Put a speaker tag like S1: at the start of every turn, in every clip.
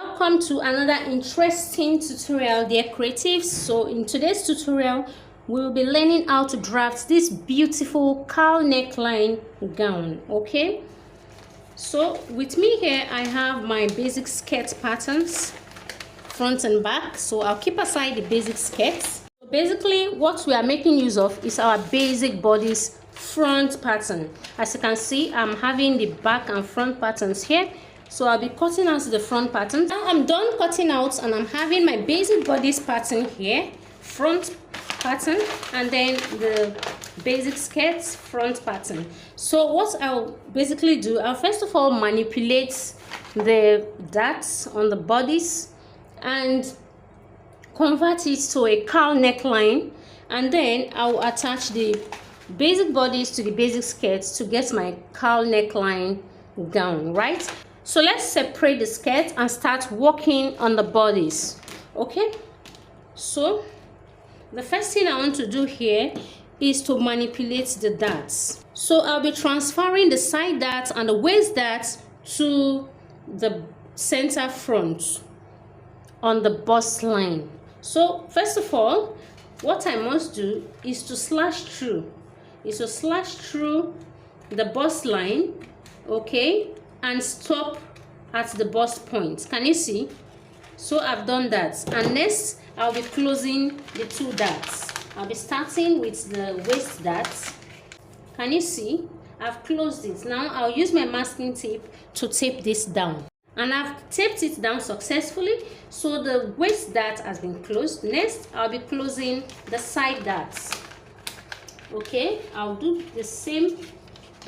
S1: Welcome to another interesting tutorial, dear creatives. So in today's tutorial we will be learning how to draft this beautiful cowl neckline gown. Okay, so with me here I have my basic skirt patterns, front and back. So I'll keep aside the basic skirts. Basically what we are making use of is our basic bodice front pattern. As you can see, I'm having the back and front patterns here. So I'll be cutting out the front pattern. Now I'm done cutting out and I'm having my basic bodice pattern here, front pattern, and then the basic skirts front pattern. So what I'll basically do, I'll first of all manipulate the darts on the bodice and convert it to a cowl neckline, and then I'll attach the basic bodice to the basic skirts to get my cowl neckline gown, right? So let's separate the skirt and start working on the bodies. Okay, so the first thing I want to do here is to manipulate the darts. So I'll be transferring the side darts and the waist darts to the center front on the bust line. So first of all, what I must do is to slash through the bust line, okay, and stop at the bust point. Can you see? So I've done that, and next I'll be closing the two darts. I'll be starting with the waist darts. Can you see? I've closed it. Now I'll use my masking tape to tape this down, and I've taped it down successfully. So the waist dart has been closed. Next I'll be closing the side darts. Okay, I'll do the same.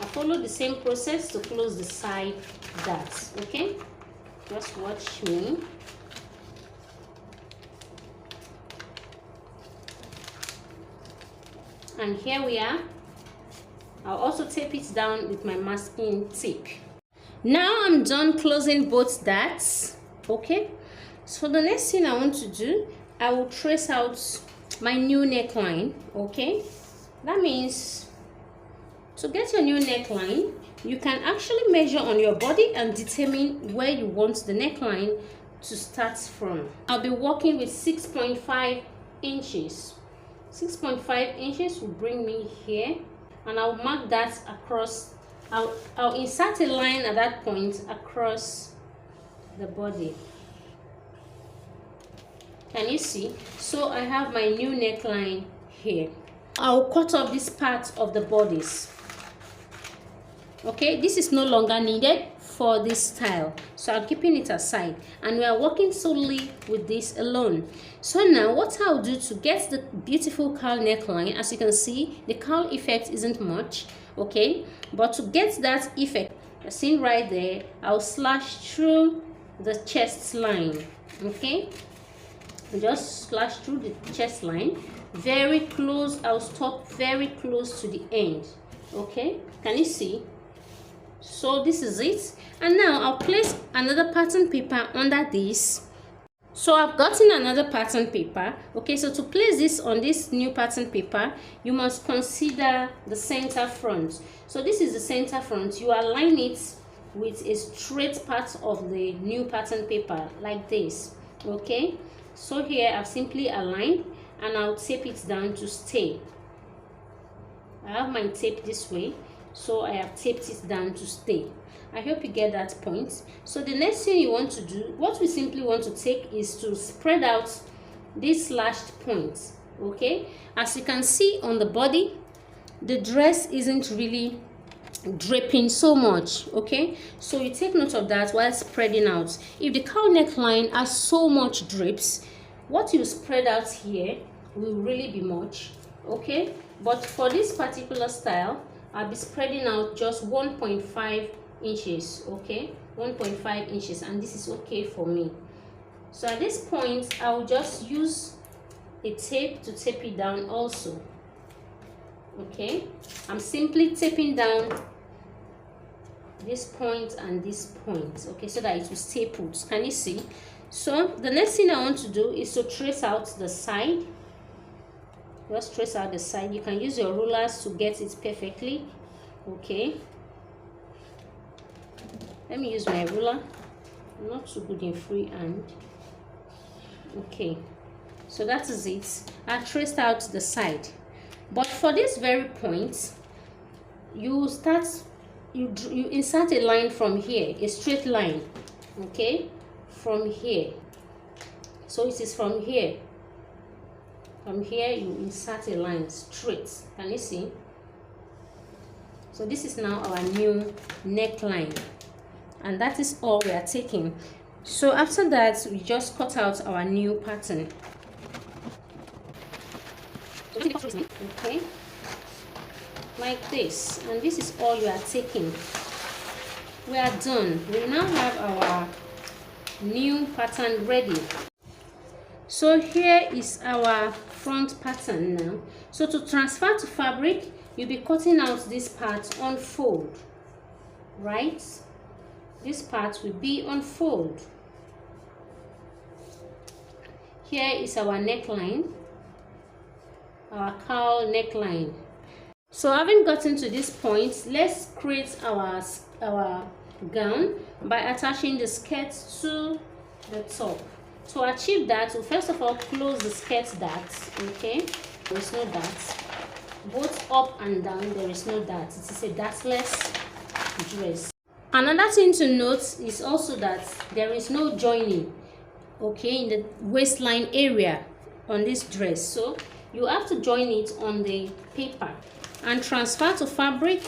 S1: I follow the same process to close the side darts. Okay, just watch me. And here we are. I'll also tape it down with my masking tape. Now I'm done closing both darts. Okay, so the next thing I want to do, I will trace out my new neckline. Okay, that means to get your new neckline, you can actually measure on your body and determine where you want the neckline to start from. I'll be working with 6.5 inches. 6.5 inches will bring me here, and I'll mark that across. I'll insert a line at that point across the body. Can you see? So I have my new neckline here. I'll cut off this part of the bodice. Okay, this is no longer needed for this style, so I'm keeping it aside, and we are working solely with this alone. So now what I'll do to get the beautiful cowl neckline, as you can see, the cowl effect isn't much, okay, but to get that effect, you're seeing right there, I'll slash through the chest line. Okay, just slash through the chest line very close. I'll stop very close to the end. Okay, can you see? So this is it, and now I'll place another pattern paper under this. So I've gotten another pattern paper. Okay, so to place this on this new pattern paper, you must consider the center front. So this is the center front. You align it with a straight part of the new pattern paper like this. Okay, so here I've simply aligned, and I'll tape it down to stay. I have my tape this way, so I have taped it down to stay. I hope you get that point. So the next thing you want to do, what we simply want to take, is to spread out these slashed points. Okay, as you can see on the body, the dress isn't really draping so much. Okay, so you take note of that while spreading out. If the cowl neckline has so much drapes, what you spread out here will really be much. Okay, but for this particular style, I'll be spreading out just 1.5 inches. Okay, 1.5 inches, and this is okay for me. So at this point, I will just use a tape to tape it down also. Okay, I'm simply taping down this point and this point, okay, so that it will stay put. Can you see? So the next thing I want to do is to trace out the side. Just trace out the side. You can use your rulers to get it perfectly. Okay, let me use my ruler. not too good in free hand. Okay, so that is it. I traced out the side, but for this very point, you insert a line from here, a straight line, okay, from here. So it is from here. From here, you insert a line straight. Can you see? So this is now our new neckline, and that is all we are taking. So after that, we just cut out our new pattern. Okay, like this, and this is all you are taking. We are done. We now have our new pattern ready. So here is our front pattern now. So to transfer to fabric, you'll be cutting out this part on fold, right? This part will be on fold. Here is our neckline, our cowl neckline. So having gotten to this point, let's create our gown by attaching the skirt to the top. To achieve that, we'll first of all close the skirt darts. Okay, there is no darts. Both up and down, there is no darts. It is a dartless dress. Another thing to note is also that there is no joining, okay, in the waistline area on this dress. So you have to join it on the paper and transfer to fabric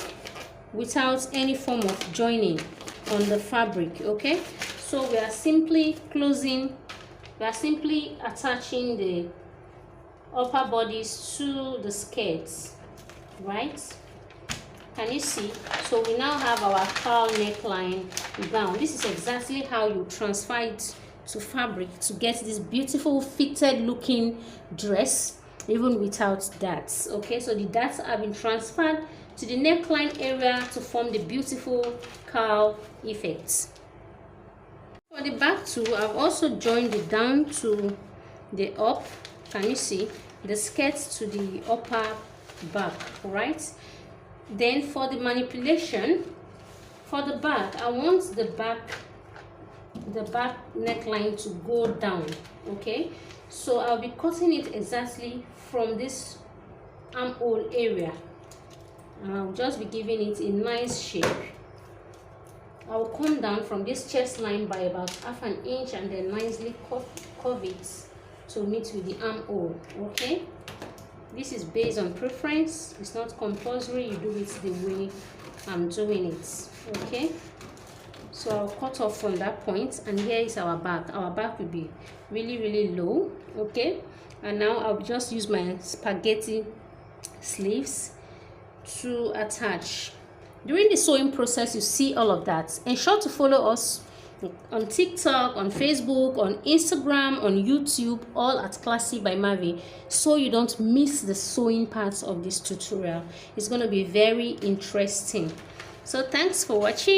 S1: without any form of joining on the fabric. Okay, so we are simply attaching the upper bodies to the skirts, right? Can you see? So we now have our cowl neckline gown. This is exactly how you transfer it to fabric to get this beautiful fitted looking dress even without darts. Okay, so the darts have been transferred to the neckline area to form the beautiful cowl effect. For the back too, I've also joined it down to the up. Can you see? The skirt to the upper back, right? Then for the manipulation, for the back, I want the back neckline to go down. Okay, so I'll be cutting it exactly from this armhole area. I'll just be giving it a nice shape. I will come down from this chest line by about ½ an inch and then nicely curve it to meet with the armhole. Okay, this is based on preference. It's not compulsory. You do it the way I'm doing it. Okay, so I'll cut off from that point, and here is our back. Our back will be really low. Okay, and now I'll just use my spaghetti sleeves to attach. During the sewing process, you see all of that. Ensure to follow us on TikTok, on Facebook, on Instagram, on YouTube, all at Classy by Mavi, so you don't miss the sewing parts of this tutorial. It's going to be very interesting. So thanks for watching.